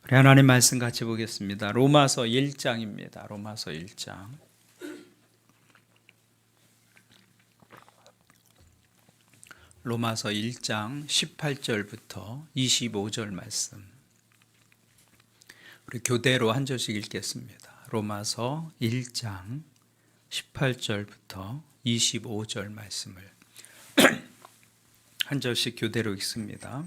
우리 하나님 말씀 같이 보겠습니다. 로마서 1장입니다. 로마서 1장. 로마서 1장 18절부터 25절 말씀. 우리 교대로 한 절씩 읽겠습니다. 로마서 1장 18절부터 25절 말씀을 한 절씩 교대로 읽습니다.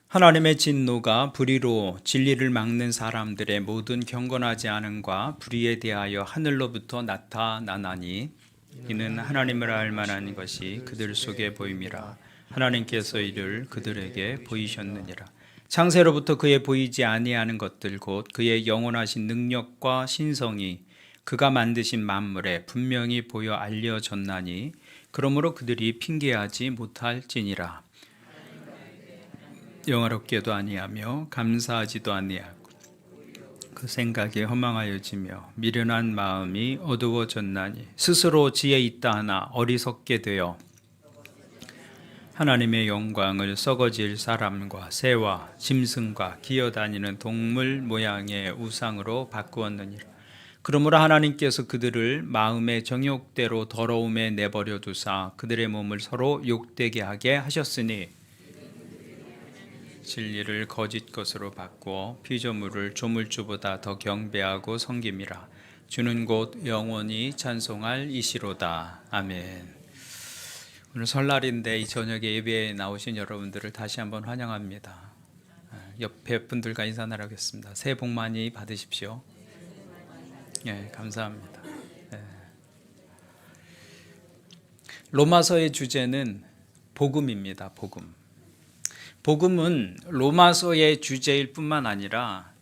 하나님의 진노가 불의로 진리를 막는 사람들의 모든 경건하지 않음과 불의에 대하여 하늘로부터 나타나나니 이는 하나님을 알 만한 것이 그들 속에 보임이라. 하나님께서 이를 그들에게 보이셨느니라. 창세로부터 그의 보이지 아니하는 것들 곧 그의 영원하신 능력과 신성이 그가 만드신 만물에 분명히 보여 알려졌나니 그러므로 그들이 핑계하지 못할지니라. 영화롭게도 아니하며 감사하지도 아니하고 그 생각이 허망하여지며 미련한 마음이 어두워졌나니 스스로 지혜 있다 하나 어리석게 되어 하나님의 영광을 썩어질 사람과 새와 짐승과 기어다니는 동물 모양의 우상으로 바꾸었느니라. 그러므로 하나님께서 그들을 마음의 정욕대로 더러움에 내버려 두사 그들의 몸을 서로 욕되게 하게 하셨으니 진리를 거짓 것으로 바꾸어 피조물을 조물주보다 더 경배하고 섬김이라. 주는 곧 영원히 찬송할 이시로다. 아멘. 오늘 설날인데 이 저녁에 예배에 나오신 여러분들을 다시 한번 환영합니다. 옆에 분들과 인사 나누겠습니다. 새해 복 많이 받으십시오. 네, 감사합니다. 네. 로마서의 주제는 복음입니다. 복음. 복음은 로마서의 주제일 뿐만 아니라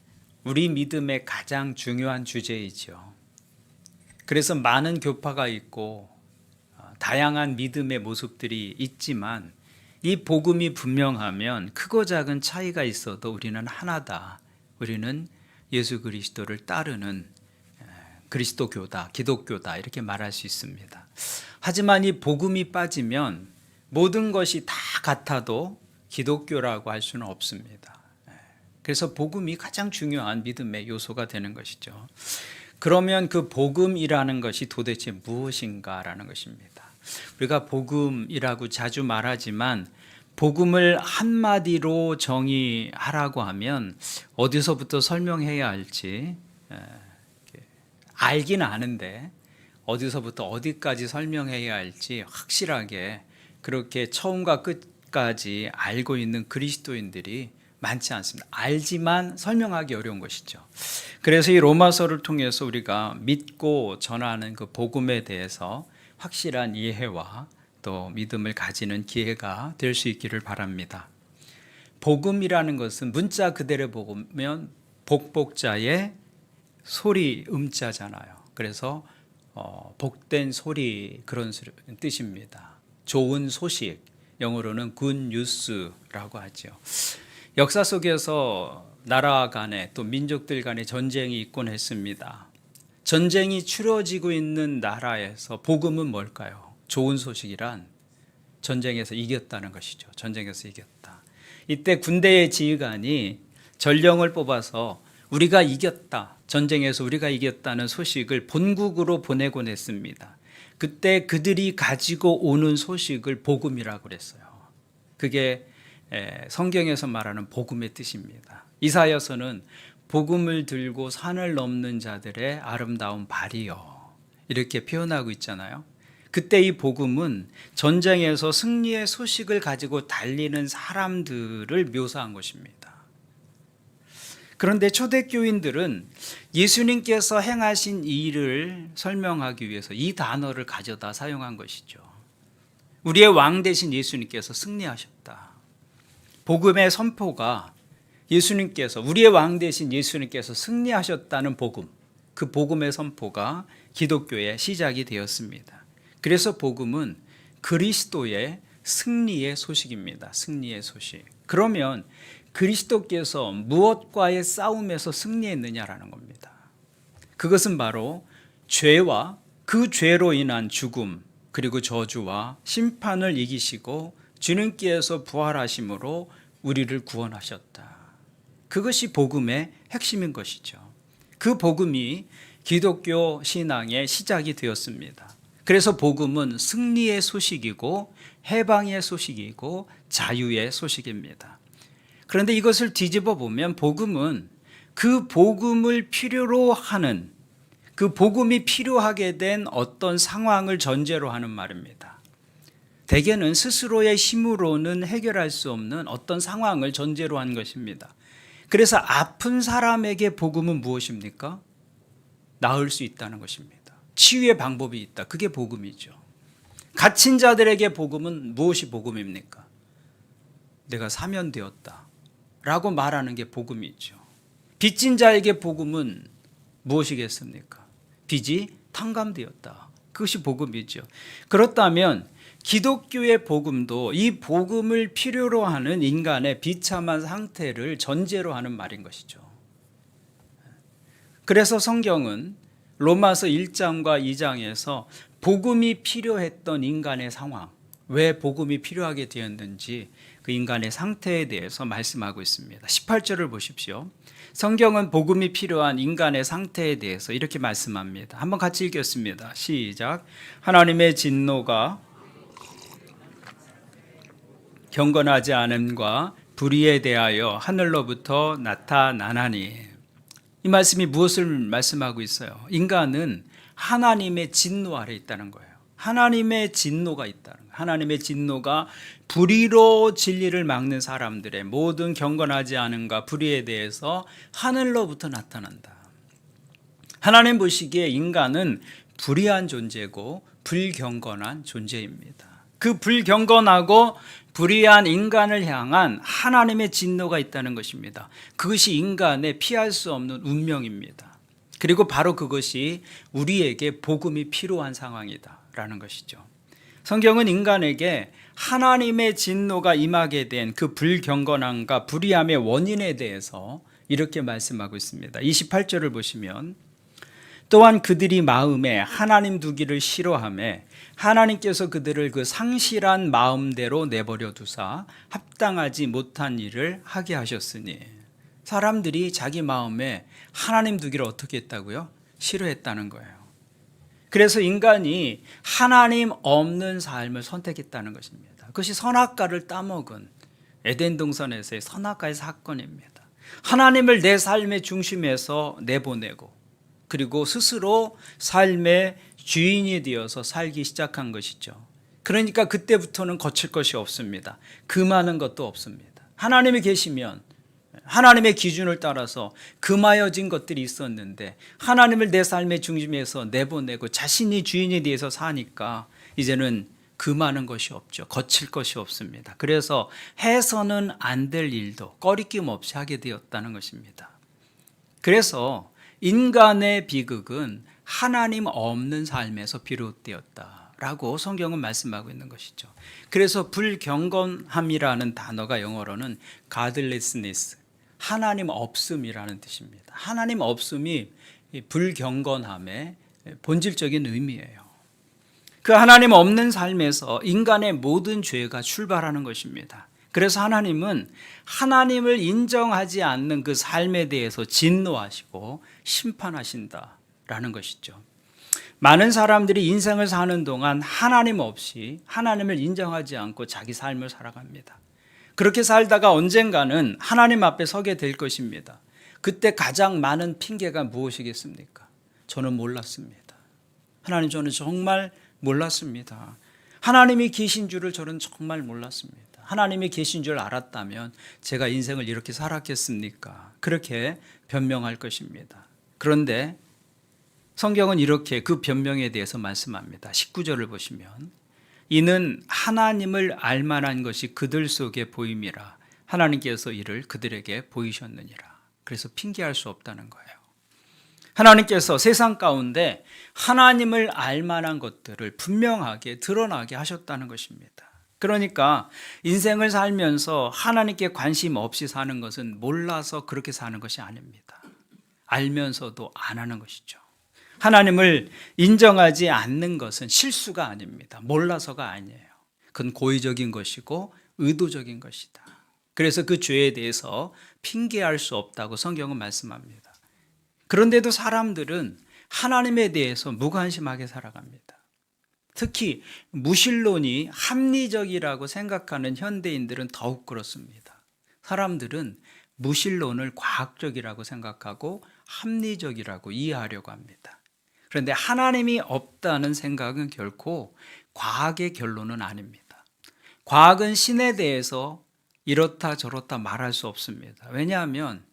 우리 믿음의 가장 중요한 주제이죠. 그래서 많은 교파가 있고 다양한 믿음의 모습들이 있지만 이 복음이 분명하면 크고 작은 차이가 있어도 우리는 하나다. 우리는 예수 그리스도를 따르는 그리스도교다, 기독교다 이렇게 말할 수 있습니다. 하지만 이 복음이 빠지면 모든 것이 다 같아도 기독교라고 할 수는 없습니다. 그래서 복음이 가장 중요한 믿음의 요소가 되는 것이죠. 그러면 그 복음이라는 것이 도대체 무엇인가라는 것입니다. 우리가 복음이라고 자주 말하지만 복음을 한마디로 정의하라고 하면 어디서부터 설명해야 할지 알긴 아는데 어디서부터 어디까지 설명해야 할지 확실하게 그렇게 처음과 끝까지 알고 있는 그리스도인들이 많지 않습니다. 알지만 설명하기 어려운 것이죠. 그래서 이 로마서를 통해서 우리가 믿고 전하는 그 복음에 대해서 확실한 이해와 또 믿음을 가지는 기회가 될 수 있기를 바랍니다. 복음이라는 것은 문자 그대로 보면 복복자의 소리 음자잖아요. 그래서 복된 소리 그런 뜻입니다. 좋은 소식, 영어로는 good news라고 하죠. 역사 속에서 나라 간에 또 민족들 간에 전쟁이 있곤 했습니다. 전쟁이 치러지고 있는 나라에서 복음은 뭘까요? 좋은 소식이란 전쟁에서 이겼다는 것이죠. 전쟁에서 이겼다. 이때 군대의 지휘관이 전령을 뽑아서 우리가 이겼다, 전쟁에서 우리가 이겼다는 소식을 본국으로 보내곤 했습니다. 그때 그들이 가지고 오는 소식을 복음이라고 그랬어요. 그게 성경에서 말하는 복음의 뜻입니다. 이사야서는 복음을 들고 산을 넘는 자들의 아름다운 발이요 이렇게 표현하고 있잖아요. 그때 이 복음은 전쟁에서 승리의 소식을 가지고 달리는 사람들을 묘사한 것입니다. 그런데 초대교인들은 예수님께서 행하신 일을 설명하기 위해서 이 단어를 가져다 사용한 것이죠. 우리의 왕 되신 예수님께서 승리하셨다. 복음의 선포가 예수님께서 우리의 왕 되신 예수님께서 승리하셨다는 복음, 그 복음의 선포가 기독교의 시작이 되었습니다. 그래서 복음은 그리스도의 승리의 소식입니다. 승리의 소식. 그러면 그리스도께서 무엇과의 싸움에서 승리했느냐라는 겁니다. 그것은 바로 죄와 그 죄로 인한 죽음 그리고 저주와 심판을 이기시고 주님께서 부활하심으로 우리를 구원하셨다. 그것이 복음의 핵심인 것이죠. 그 복음이 기독교 신앙의 시작이 되었습니다. 그래서 복음은 승리의 소식이고 해방의 소식이고 자유의 소식입니다. 그런데 이것을 뒤집어 보면 복음은 그 복음을 필요로 하는, 그 복음이 필요하게 된 어떤 상황을 전제로 하는 말입니다. 대개는 스스로의 힘으로는 해결할 수 없는 어떤 상황을 전제로 한 것입니다. 그래서 아픈 사람에게 복음은 무엇입니까? 나을 수 있다는 것입니다. 치유의 방법이 있다. 그게 복음이죠. 갇힌 자들에게 복음은 무엇이 복음입니까? 내가 사면되었다 라고 말하는 게 복음이죠. 빚진 자에게 복음은 무엇이겠습니까? 빚이 탕감되었다. 그것이 복음이죠. 그렇다면 기독교의 복음도 이 복음을 필요로 하는 인간의 비참한 상태를 전제로 하는 말인 것이죠. 그래서 성경은 로마서 1장과 2장에서 복음이 필요했던 인간의 상황, 왜 복음이 필요하게 되었는지 그 인간의 상태에 대해서 말씀하고 있습니다. 18절을 보십시오. 성경은 복음이 필요한 인간의 상태에 대해서 이렇게 말씀합니다. 한번 같이 읽겠습니다. 시작. 하나님의 진노가 경건하지 않음과 불의에 대하여 하늘로부터 나타나나니. 이 말씀이 무엇을 말씀하고 있어요? 인간은 하나님의 진노 아래 있다는 거예요. 하나님의 진노가 있다는 거예요. 하나님의 진노가 불의로 진리를 막는 사람들의 모든 경건하지 않음과 불의에 대해서 하늘로부터 나타난다. 하나님 보시기에 인간은 불의한 존재고 불경건한 존재입니다. 그 불경건하고 불의한 인간을 향한 하나님의 진노가 있다는 것입니다. 그것이 인간의 피할 수 없는 운명입니다. 그리고 바로 그것이 우리에게 복음이 필요한 상황이다라는 것이죠. 성경은 인간에게 하나님의 진노가 임하게 된 그 불경건함과 불의함의 원인에 대해서 이렇게 말씀하고 있습니다. 28절을 보시면 또한 그들이 마음에 하나님 두기를 싫어하며 하나님께서 그들을 그 상실한 마음대로 내버려 두사 합당하지 못한 일을 하게 하셨으니. 사람들이 자기 마음에 하나님 두기를 어떻게 했다고요? 싫어했다는 거예요. 그래서 인간이 하나님 없는 삶을 선택했다는 것입니다. 그것이 선악과를 따먹은 에덴 동산에서의 선악과의 사건입니다. 하나님을 내 삶의 중심에서 내보내고 그리고 스스로 삶의 주인이 되어서 살기 시작한 것이죠. 그러니까 그때부터는 거칠 것이 없습니다. 금하는 것도 없습니다. 하나님이 계시면 하나님의 기준을 따라서 금하여진 것들이 있었는데 하나님을 내 삶의 중심에서 내보내고 자신이 주인이 되어서 사니까 이제는 금하는 것이 없죠. 거칠 것이 없습니다. 그래서 해서는 안 될 일도 꺼리낌 없이 하게 되었다는 것입니다. 그래서 인간의 비극은 하나님 없는 삶에서 비롯되었다라고 성경은 말씀하고 있는 것이죠. 그래서 불경건함이라는 단어가 영어로는 godlessness, 하나님 없음이라는 뜻입니다. 하나님 없음이 불경건함의 본질적인 의미예요. 그 하나님 없는 삶에서 인간의 모든 죄가 출발하는 것입니다. 그래서 하나님은 하나님을 인정하지 않는 그 삶에 대해서 진노하시고 심판하신다라는 것이죠. 많은 사람들이 인생을 사는 동안 하나님 없이 하나님을 인정하지 않고 자기 삶을 살아갑니다. 그렇게 살다가 언젠가는 하나님 앞에 서게 될 것입니다. 그때 가장 많은 핑계가 무엇이겠습니까? 저는 몰랐습니다. 하나님, 저는 정말 몰랐습니다. 하나님이 계신 줄을 저는 정말 몰랐습니다. 하나님이 계신 줄 알았다면 제가 인생을 이렇게 살았겠습니까? 그렇게 변명할 것입니다. 그런데 성경은 이렇게 그 변명에 대해서 말씀합니다. 19절을 보시면 이는 하나님을 알만한 것이 그들 속에 보임이라 하나님께서 이를 그들에게 보이셨느니라. 그래서 핑계할 수 없다는 거예요. 하나님께서 세상 가운데 하나님을 알만한 것들을 분명하게 드러나게 하셨다는 것입니다. 그러니까 인생을 살면서 하나님께 관심 없이 사는 것은 몰라서 그렇게 사는 것이 아닙니다. 알면서도 안 하는 것이죠. 하나님을 인정하지 않는 것은 실수가 아닙니다. 몰라서가 아니에요. 그건 고의적인 것이고 의도적인 것이다. 그래서 그 죄에 대해서 핑계할 수 없다고 성경은 말씀합니다. 그런데도 사람들은 하나님에 대해서 무관심하게 살아갑니다. 특히 무신론이 합리적이라고 생각하는 현대인들은 더욱 그렇습니다. 사람들은 무신론을 과학적이라고 생각하고 합리적이라고 이해하려고 합니다. 그런데 하나님이 없다는 생각은 결코 과학의 결론은 아닙니다. 과학은 신에 대해서 이렇다 저렇다 말할 수 없습니다. 왜냐하면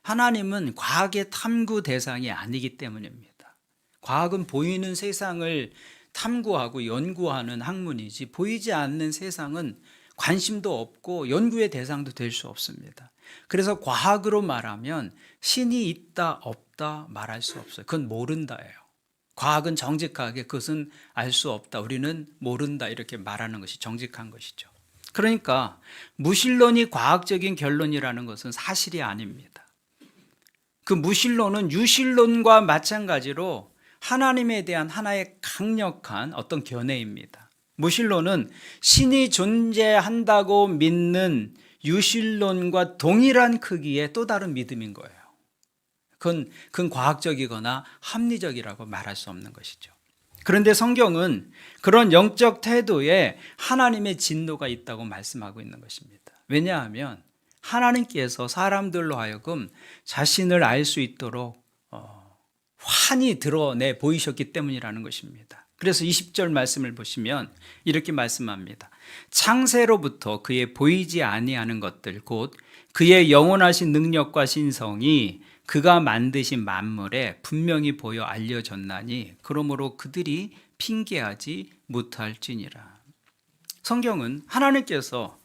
하나님은 과학의 탐구 대상이 아니기 때문입니다. 과학은 보이는 세상을 탐구하고 연구하는 학문이지 보이지 않는 세상은 관심도 없고 연구의 대상도 될 수 없습니다. 그래서 과학으로 말하면 신이 있다 없다 말할 수 없어요. 그건 모른다예요. 과학은 정직하게 그것은 알 수 없다, 우리는 모른다 이렇게 말하는 것이 정직한 것이죠. 그러니까 무신론이 과학적인 결론이라는 것은 사실이 아닙니다. 그 무신론은 유신론과 마찬가지로 하나님에 대한 하나의 강력한 어떤 견해입니다. 무신론은 신이 존재한다고 믿는 유신론과 동일한 크기의 또 다른 믿음인 거예요. 그건 과학적이거나 합리적이라고 말할 수 없는 것이죠. 그런데 성경은 그런 영적 태도에 하나님의 진노가 있다고 말씀하고 있는 것입니다. 왜냐하면 하나님께서 사람들로 하여금 자신을 알 수 있도록 환히 드러내 보이셨기 때문이라는 것입니다. 그래서 20절 말씀을 보시면 이렇게 말씀합니다. 창세로부터 그의 보이지 아니하는 것들 곧 그의 영원하신 능력과 신성이 그가 만드신 만물에 분명히 보여 알려졌나니 그러므로 그들이 핑계하지 못할지니라. 성경은 하나님께서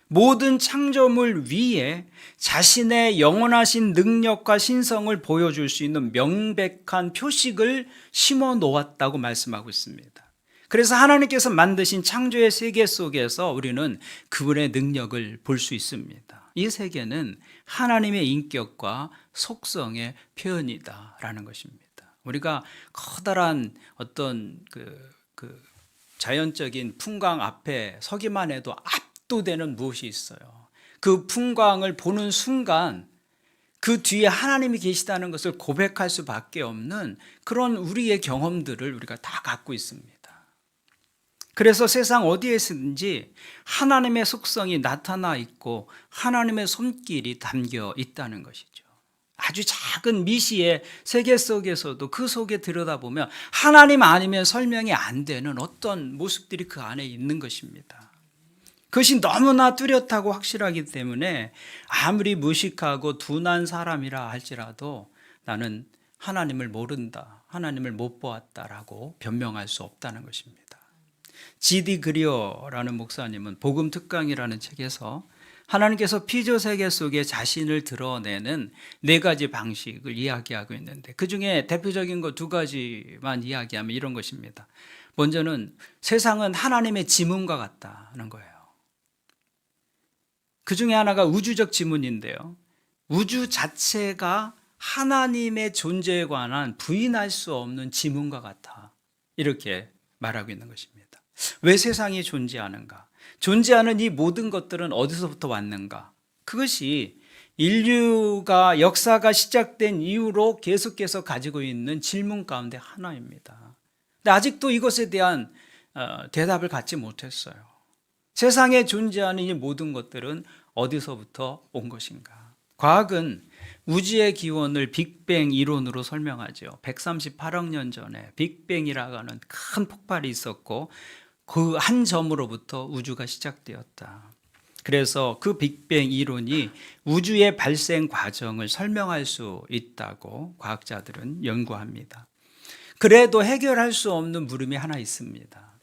모든 창조물 위에 자신의 영원하신 능력과 신성을 보여줄 수 있는 명백한 표식을 심어 놓았다고 말씀하고 있습니다. 그래서 하나님께서 만드신 창조의 세계 속에서 우리는 그분의 능력을 볼 수 있습니다. 이 세계는 하나님의 인격과 속성의 표현이다라는 것입니다. 우리가 커다란 어떤 그 자연적인 풍광 앞에 서기만 해도 압도되는 무엇이 있어요. 그 풍광을 보는 순간 그 뒤에 하나님이 계시다는 것을 고백할 수밖에 없는 그런 우리의 경험들을 우리가 다 갖고 있습니다. 그래서 세상 어디에서든지 하나님의 속성이 나타나 있고 하나님의 손길이 담겨 있다는 것이죠. 아주 작은 미시의 세계 속에서도 그 속에 들여다보면 하나님 아니면 설명이 안 되는 어떤 모습들이 그 안에 있는 것입니다. 그것이 너무나 뚜렷하고 확실하기 때문에 아무리 무식하고 둔한 사람이라 할지라도 나는 하나님을 모른다, 하나님을 못 보았다라고 변명할 수 없다는 것입니다. 지디 그리어라는 목사님은 복음 특강이라는 책에서 하나님께서 피조 세계 속에 자신을 드러내는 4가지 방식을 이야기하고 있는데 그중에 대표적인 거 2가지만 이야기하면 이런 것입니다. 먼저는 세상은 하나님의 지문과 같다는 거예요. 그 중에 하나가 우주적 지문인데요. 우주 자체가 하나님의 존재에 관한 부인할 수 없는 지문과 같아. 이렇게 말하고 있는 것입니다. 왜 세상이 존재하는가? 존재하는 이 모든 것들은 어디서부터 왔는가? 그것이 인류가 역사가 시작된 이후로 계속해서 가지고 있는 질문 가운데 하나입니다. 근데 아직도 이것에 대한 대답을 갖지 못했어요. 세상에 존재하는 이 모든 것들은 어디서부터 온 것인가? 과학은 우주의 기원을 빅뱅 이론으로 설명하죠. 138억 년 전에 빅뱅이라고 하는 큰 폭발이 있었고 그 한 점으로부터 우주가 시작되었다. 그래서 그 빅뱅 이론이 우주의 발생 과정을 설명할 수 있다고 과학자들은 연구합니다. 그래도 해결할 수 없는 물음이 하나 있습니다.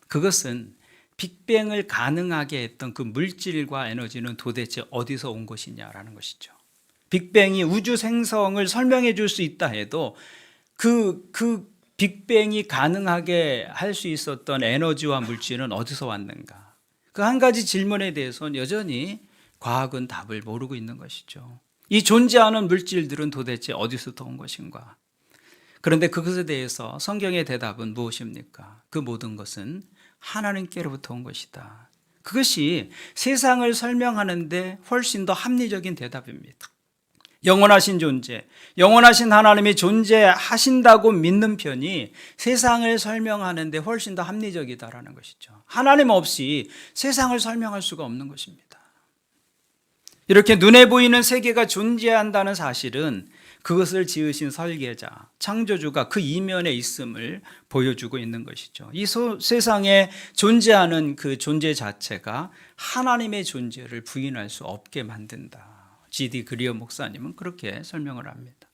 그것은 빅뱅을 가능하게 했던 그 물질과 에너지는 도대체 어디서 온 것이냐라는 것이죠. 빅뱅이 우주 생성을 설명해 줄 수 있다 해도 그 빅뱅이 가능하게 할 수 있었던 에너지와 물질은 어디서 왔는가? 그 한 가지 질문에 대해서는 여전히 과학은 답을 모르고 있는 것이죠. 이 존재하는 물질들은 도대체 어디서부터 온 것인가? 그런데 그것에 대해서 성경의 대답은 무엇입니까? 그 모든 것은 하나님께로부터 온 것이다. 그것이 세상을 설명하는데 훨씬 더 합리적인 대답입니다. 영원하신 존재, 영원하신 하나님이 존재하신다고 믿는 편이 세상을 설명하는데 훨씬 더 합리적이다라는 것이죠. 하나님 없이 세상을 설명할 수가 없는 것입니다. 이렇게 눈에 보이는 세계가 존재한다는 사실은 그것을 지으신 설계자, 창조주가 그 이면에 있음을 보여주고 있는 것이죠. 이 세상에 존재하는 그 존재 자체가 하나님의 존재를 부인할 수 없게 만든다. G.D. 그리어 목사님은 그렇게 설명을 합니다.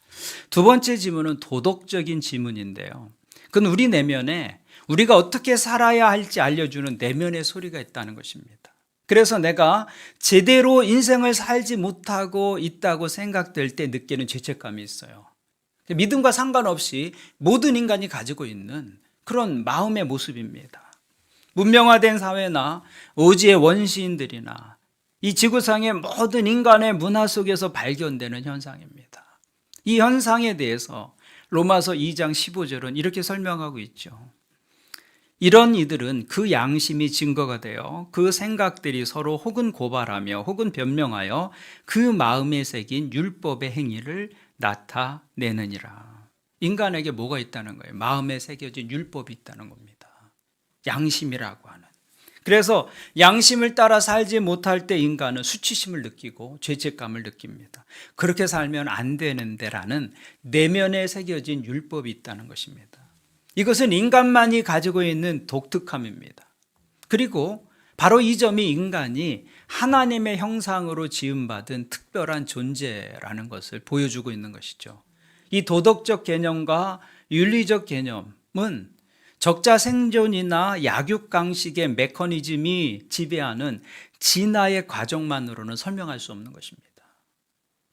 두 번째 지문은 도덕적인 지문인데요. 그건 우리 내면에 우리가 어떻게 살아야 할지 알려주는 내면의 소리가 있다는 것입니다. 그래서 내가 제대로 인생을 살지 못하고 있다고 생각될 때 느끼는 죄책감이 있어요. 믿음과 상관없이 모든 인간이 가지고 있는 그런 마음의 모습입니다. 문명화된 사회나 오지의 원시인들이나 이 지구상의 모든 인간의 문화 속에서 발견되는 현상입니다. 이 현상에 대해서 로마서 2장 15절은 이렇게 설명하고 있죠. 이런 이들은 그 양심이 증거가 되어 그 생각들이 서로 혹은 고발하며 혹은 변명하여 그 마음에 새긴 율법의 행위를 나타내느니라. 인간에게 뭐가 있다는 거예요? 마음에 새겨진 율법이 있다는 겁니다. 양심이라고 하는. 그래서 양심을 따라 살지 못할 때 인간은 수치심을 느끼고 죄책감을 느낍니다. 그렇게 살면 안 되는데라는 내면에 새겨진 율법이 있다는 것입니다. 이것은 인간만이 가지고 있는 독특함입니다. 그리고 바로 이 점이 인간이 하나님의 형상으로 지음받은 특별한 존재라는 것을 보여주고 있는 것이죠. 이 도덕적 개념과 윤리적 개념은 적자 생존이나 약육강식의 메커니즘이 지배하는 진화의 과정만으로는 설명할 수 없는 것입니다.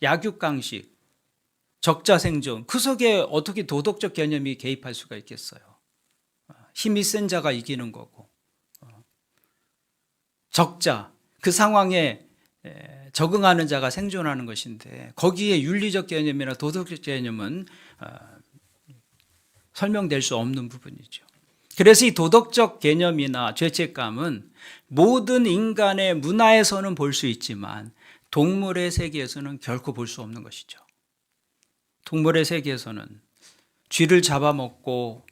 약육강식, 적자 생존, 그 속에 어떻게 도덕적 개념이 개입할 수가 있겠어요? 힘이 센 자가 이기는 거고, 적자, 그 상황에 적응하는 자가 생존하는 것인데 거기에 윤리적 개념이나 도덕적 개념은 설명될 수 없는 부분이죠. 그래서 이 도덕적 개념이나 죄책감은 모든 인간의 문화에서는 볼 수 있지만 동물의 세계에서는 결코 볼 수 없는 것이죠. 동물의 세계에서는 쥐를 잡아먹고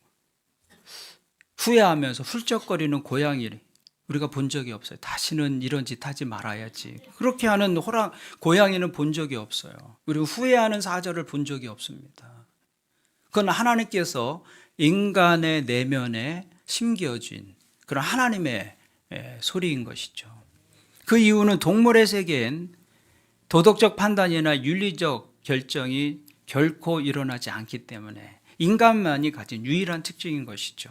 후회하면서 훌쩍거리는 고양이를 우리가 본 적이 없어요. 다시는 이런 짓 하지 말아야지. 그렇게 하는 고양이는 본 적이 없어요. 그리고 후회하는 사자를 본 적이 없습니다. 그건 하나님께서 인간의 내면에 심겨진 그런 하나님의 소리인 것이죠. 그 이유는 동물의 세계엔 도덕적 판단이나 윤리적 결정이 결코 일어나지 않기 때문에 인간만이 가진 유일한 특징인 것이죠.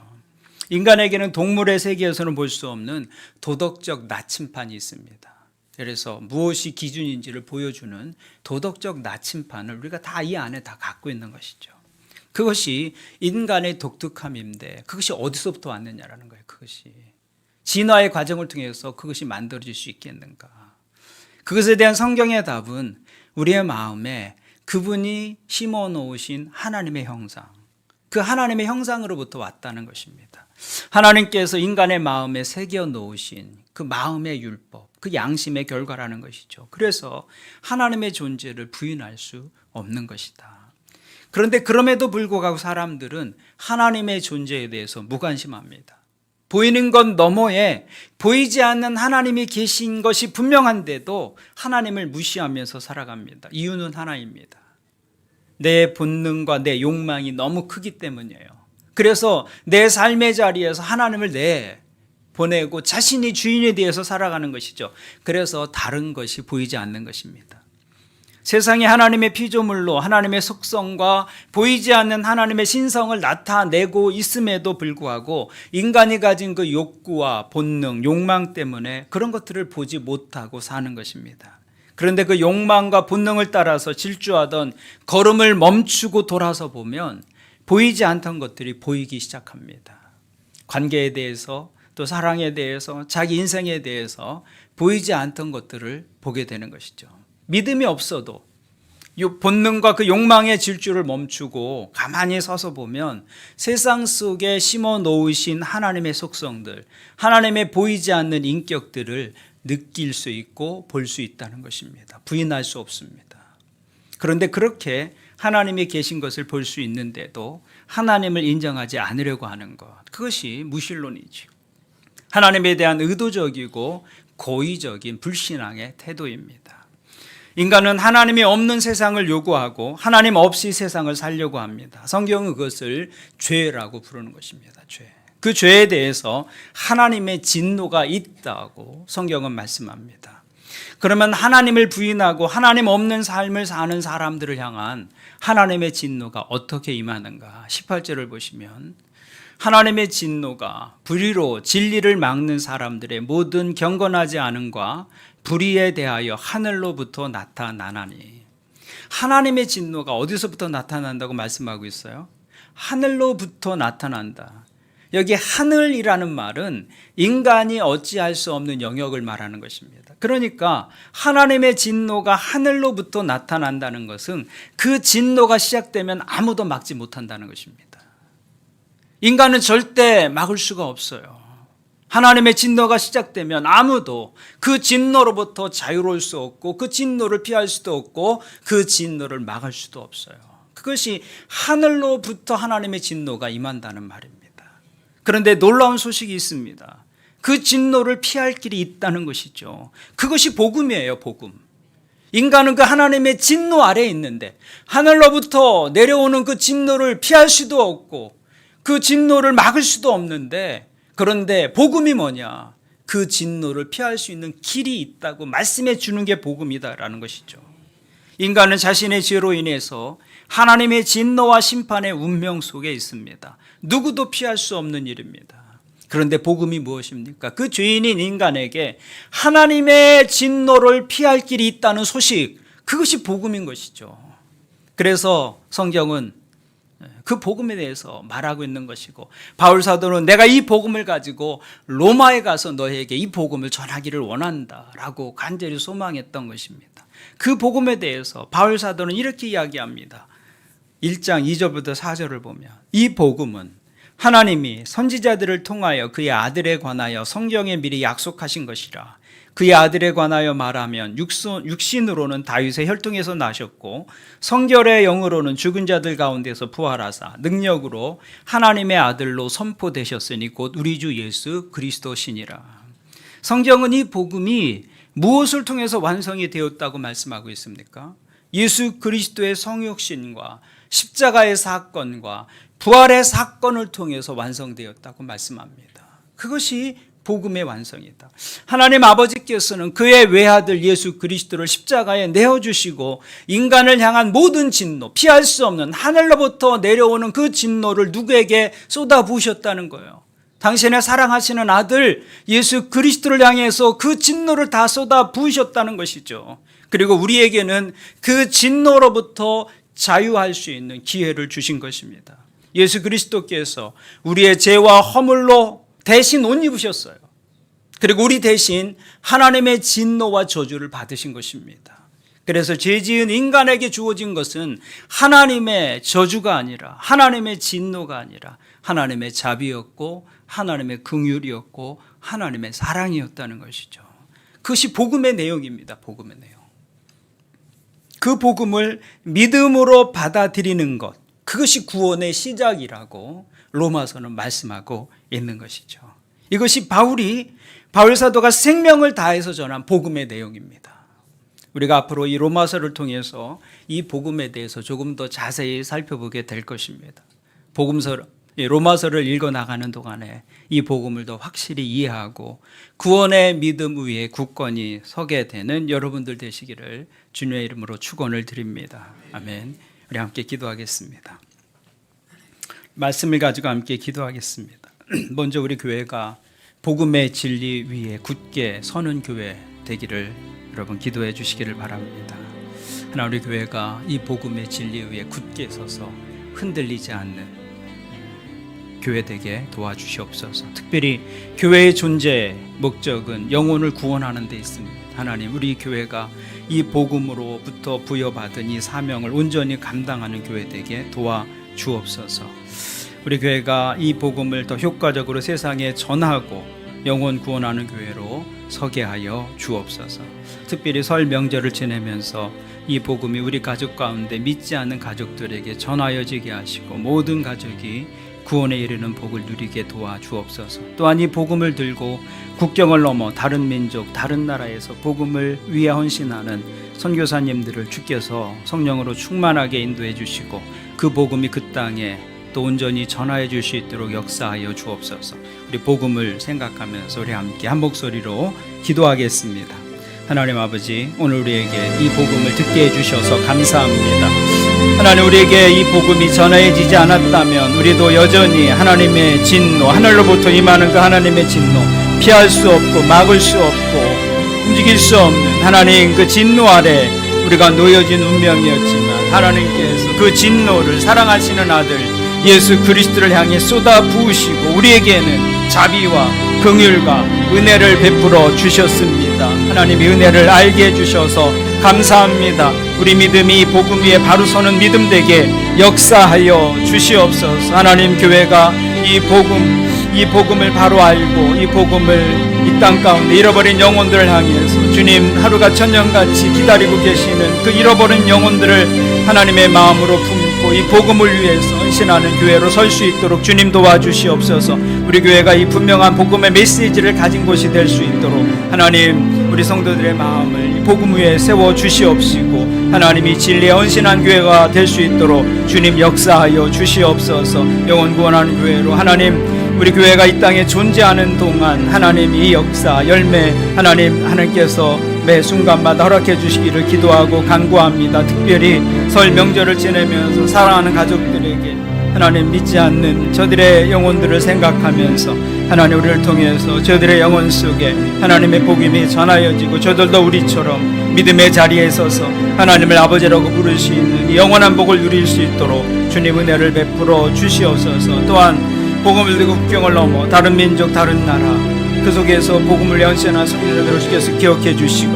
인간에게는 동물의 세계에서는 볼 수 없는 도덕적 나침판이 있습니다. 그래서 무엇이 기준인지를 보여주는 도덕적 나침판을 우리가 다 이 안에 다 갖고 있는 것이죠. 그것이 인간의 독특함인데 그것이 어디서부터 왔느냐라는 거예요. 그것이 진화의 과정을 통해서 그것이 만들어질 수 있겠는가. 그것에 대한 성경의 답은 우리의 마음에 그분이 심어 놓으신 하나님의 형상, 그 하나님의 형상으로부터 왔다는 것입니다. 하나님께서 인간의 마음에 새겨 놓으신 그 마음의 율법, 그 양심의 결과라는 것이죠. 그래서 하나님의 존재를 부인할 수 없는 것이다. 그런데 그럼에도 불구하고 사람들은 하나님의 존재에 대해서 무관심합니다. 보이는 것 너머에 보이지 않는 하나님이 계신 것이 분명한데도 하나님을 무시하면서 살아갑니다. 이유는 하나입니다. 내 본능과 내 욕망이 너무 크기 때문이에요. 그래서 내 삶의 자리에서 하나님을 내보내고 자신이 주인에 대해서 살아가는 것이죠. 그래서 다른 것이 보이지 않는 것입니다. 세상에 하나님의 피조물로 하나님의 속성과 보이지 않는 하나님의 신성을 나타내고 있음에도 불구하고 인간이 가진 그 욕구와 본능, 욕망 때문에 그런 것들을 보지 못하고 사는 것입니다. 그런데 그 욕망과 본능을 따라서 질주하던 걸음을 멈추고 돌아서 보면 보이지 않던 것들이 보이기 시작합니다. 관계에 대해서 또 사랑에 대해서 자기 인생에 대해서 보이지 않던 것들을 보게 되는 것이죠. 믿음이 없어도 본능과 그 욕망의 질주를 멈추고 가만히 서서 보면 세상 속에 심어 놓으신 하나님의 속성들, 하나님의 보이지 않는 인격들을 느낄 수 있고 볼 수 있다는 것입니다. 부인할 수 없습니다. 그런데 그렇게 하나님이 계신 것을 볼 수 있는데도 하나님을 인정하지 않으려고 하는 것, 그것이 무신론이죠. 하나님에 대한 의도적이고 고의적인 불신앙의 태도입니다. 인간은 하나님이 없는 세상을 요구하고 하나님 없이 세상을 살려고 합니다. 성경은 그것을 죄라고 부르는 것입니다. 죄. 그 죄에 대해서 하나님의 진노가 있다고 성경은 말씀합니다. 그러면 하나님을 부인하고 하나님 없는 삶을 사는 사람들을 향한 하나님의 진노가 어떻게 임하는가? 18절을 보시면 하나님의 진노가 불의로 진리를 막는 사람들의 모든 경건하지 않음과 불의에 대하여 하늘로부터 나타나나니. 하나님의 진노가 어디서부터 나타난다고 말씀하고 있어요? 하늘로부터 나타난다. 여기 하늘이라는 말은 인간이 어찌할 수 없는 영역을 말하는 것입니다. 그러니까 하나님의 진노가 하늘로부터 나타난다는 것은 그 진노가 시작되면 아무도 막지 못한다는 것입니다. 인간은 절대 막을 수가 없어요. 하나님의 진노가 시작되면 아무도 그 진노로부터 자유로울 수 없고 그 진노를 피할 수도 없고 그 진노를 막을 수도 없어요. 그것이 하늘로부터 하나님의 진노가 임한다는 말입니다. 그런데 놀라운 소식이 있습니다. 그 진노를 피할 길이 있다는 것이죠. 그것이 복음이에요, 복음. 인간은 그 하나님의 진노 아래에 있는데 하늘로부터 내려오는 그 진노를 피할 수도 없고 그 진노를 막을 수도 없는데, 그런데 복음이 뭐냐? 그 진노를 피할 수 있는 길이 있다고 말씀해 주는 게 복음이다라는 것이죠. 인간은 자신의 죄로 인해서 하나님의 진노와 심판의 운명 속에 있습니다. 누구도 피할 수 없는 일입니다. 그런데 복음이 무엇입니까? 그 죄인인 인간에게 하나님의 진노를 피할 길이 있다는 소식, 그것이 복음인 것이죠. 그래서 성경은 그 복음에 대해서 말하고 있는 것이고, 바울 사도는 내가 이 복음을 가지고 로마에 가서 너에게 이 복음을 전하기를 원한다라고 간절히 소망했던 것입니다. 그 복음에 대해서 바울 사도는 이렇게 이야기합니다. 1장 2절부터 4절을 보면 이 복음은 하나님이 선지자들을 통하여 그의 아들에 관하여 성경에 미리 약속하신 것이라. 그의 아들에 관하여 말하면 육신으로는 다윗의 혈통에서 나셨고 성결의 영으로는 죽은 자들 가운데서 부활하사 능력으로 하나님의 아들로 선포되셨으니 곧 우리 주 예수 그리스도시니라. 성경은 이 복음이 무엇을 통해서 완성이 되었다고 말씀하고 있습니까? 예수 그리스도의 성육신과 십자가의 사건과 부활의 사건을 통해서 완성되었다고 말씀합니다. 그것이 복음의 완성이다. 하나님 아버지께서는 그의 외아들 예수 그리스도를 십자가에 내어주시고 인간을 향한 모든 진노, 피할 수 없는 하늘로부터 내려오는 그 진노를 누구에게 쏟아부으셨다는 거예요. 당신의 사랑하시는 아들 예수 그리스도를 향해서 그 진노를 다 쏟아부으셨다는 것이죠. 그리고 우리에게는 그 진노로부터 자유할 수 있는 기회를 주신 것입니다. 예수 그리스도께서 우리의 죄와 허물로 대신 옷 입으셨어요. 그리고 우리 대신 하나님의 진노와 저주를 받으신 것입니다. 그래서 죄 지은 인간에게 주어진 것은 하나님의 저주가 아니라 하나님의 진노가 아니라 하나님의 자비였고 하나님의 긍휼이었고 하나님의 사랑이었다는 것이죠. 그것이 복음의 내용입니다. 복음의 내용. 그 복음을 믿음으로 받아들이는 것, 그것이 구원의 시작이라고 로마서는 말씀하고 있는 것이죠. 이것이 바울 사도가 생명을 다해서 전한 복음의 내용입니다. 우리가 앞으로 이 로마서를 통해서 이 복음에 대해서 조금 더 자세히 살펴보게 될 것입니다. 로마서를 읽어나가는 동안에 이 복음을 더 확실히 이해하고 구원의 믿음 위에 굳건히 서게 되는 여러분들 되시기를 주님의 이름으로 축원을 드립니다. 아멘. 우리 함께 기도하겠습니다. 말씀을 가지고 함께 기도하겠습니다. 먼저 우리 교회가 복음의 진리 위에 굳게 서는 교회 되기를 여러분 기도해 주시기를 바랍니다. 하나 우리 교회가 이 복음의 진리 위에 굳게 서서 흔들리지 않는 교회 되게 도와주시옵소서. 특별히 교회의 존재 목적은 영혼을 구원하는 데 있습니다. 하나님, 우리 교회가 이 복음으로부터 부여받은 이 사명을 온전히 감당하는 교회 되게 도와주옵소서. 우리 교회가 이 복음을 더 효과적으로 세상에 전하고 영혼 구원하는 교회로 서게 하여 주옵소서. 특별히 설 명절을 지내면서 이 복음이 우리 가족 가운데 믿지 않는 가족들에게 전하여지게 하시고 모든 가족이 구원에 이르는 복을 누리게 도와주옵소서. 또한 이 복음을 들고 국경을 넘어 다른 민족, 다른 나라에서 복음을 위해 헌신하는 선교사님들을 주께서 성령으로 충만하게 인도해 주시고 그 복음이 그 땅에 또 온전히 전하여 줄 수 있도록 역사하여 주옵소서. 우리 복음을 생각하면서 우리 함께 한 목소리로 기도하겠습니다. 하나님 아버지, 오늘 우리에게 이 복음을 듣게 해주셔서 감사합니다. 하나님, 우리에게 이 복음이 전해지지 않았다면 우리도 여전히 하나님의 진노, 하늘로부터 임하는 그 하나님의 진노, 피할 수 없고 막을 수 없고 움직일 수 없는 하나님 그 진노 아래 우리가 놓여진 운명이었지만 하나님께서 그 진노를 사랑하시는 아들 예수 그리스도를 향해 쏟아 부으시고 우리에게는 자비와 긍휼과 은혜를 베풀어 주셨습니다. 하나님이 은혜를 알게 해주셔서 감사합니다. 우리 믿음이 복음 위에 바로 서는 믿음 되게 역사하여 주시옵소서. 하나님, 교회가 이 복음을 바로 알고 이 복음을 이 땅 가운데 잃어버린 영혼들을 향해서 주님 하루가 천년같이 기다리고 계시는 그 잃어버린 영혼들을 하나님의 마음으로 품고 이 복음을 위해서 헌신하는 교회로 설 수 있도록 주님 도와주시옵소서. 우리 교회가 이 분명한 복음의 메시지를 가진 곳이 될 수 있도록 하나님, 우리 성도들의 마음을 이 복음 위에 세워 주시옵시고 하나님이 진리에 헌신한 교회가 될 수 있도록 주님 역사하여 주시옵소서. 영혼 구원하는 교회로 하나님, 우리 교회가 이 땅에 존재하는 동안 하나님 이 역사 열매 하나님께서 매 순간마다 허락해 주시기를 기도하고 간구합니다. 특별히 설 명절을 지내면서 사랑하는 가족들에게 하나님 믿지 않는 저들의 영혼들을 생각하면서 하나님 우리를 통해서 저들의 영혼 속에 하나님의 복음이 전하여지고 저들도 우리처럼 믿음의 자리에 서서 하나님을 아버지라고 부를 수 있는 이 영원한 복을 누릴 수 있도록 주님 은혜를 베풀어 주시옵소서. 또한 복음을 들고 국경을 넘어 다른 민족, 다른 나라 그 속에서 복음을 연신한 성도들을 주께서 기억해 주시고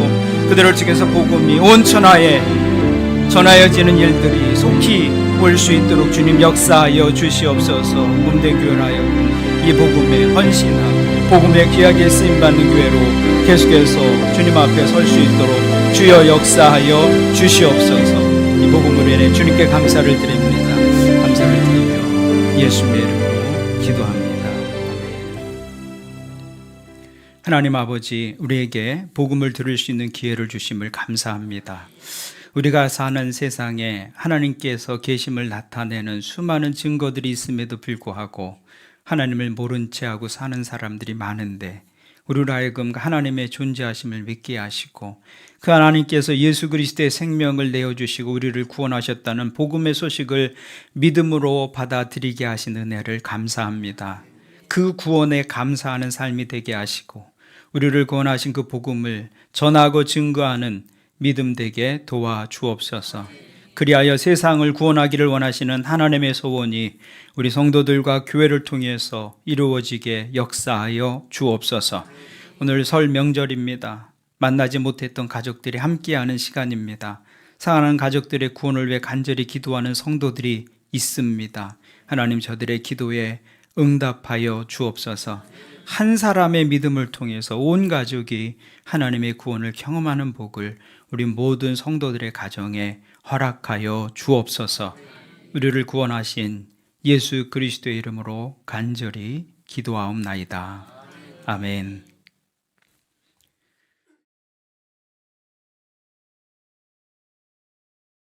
그들을 통해서 복음이 온 천하에 전하여지는 일들이 속히 올 수 있도록 주님 역사하여 주시옵소서. 몸대 교회하여 이 복음에 헌신하고 복음에 귀하게 쓰임받는 교회로 계속해서 주님 앞에 설 수 있도록 주여 역사하여 주시옵소서. 이 복음으로 인해 주님께 감사를 드립니다. 감사를 드리며 예수님의 이름으로 기도합니다. 하나님 아버지, 우리에게 복음을 들을 수 있는 기회를 주심을 감사합니다. 우리가 사는 세상에 하나님께서 계심을 나타내는 수많은 증거들이 있음에도 불구하고 하나님을 모른 채 하고 사는 사람들이 많은데 우리로 하여금 하나님의 존재하심을 믿게 하시고 그 하나님께서 예수 그리스도의 생명을 내어주시고 우리를 구원하셨다는 복음의 소식을 믿음으로 받아들이게 하신 은혜를 감사합니다. 그 구원에 감사하는 삶이 되게 하시고 우리를 구원하신 그 복음을 전하고 증거하는 믿음 되게 도와주옵소서. 그리하여 세상을 구원하기를 원하시는 하나님의 소원이 우리 성도들과 교회를 통해서 이루어지게 역사하여 주옵소서. 오늘 설 명절입니다. 만나지 못했던 가족들이 함께하는 시간입니다. 사랑하는 가족들의 구원을 위해 간절히 기도하는 성도들이 있습니다. 하나님, 저들의 기도에 응답하여 주옵소서. 한 사람의 믿음을 통해서 온 가족이 하나님의 구원을 경험하는 복을 우리 모든 성도들의 가정에 허락하여 주옵소서. 우리를 구원하신 예수 그리스도의 이름으로 간절히 기도하옵나이다. 아멘.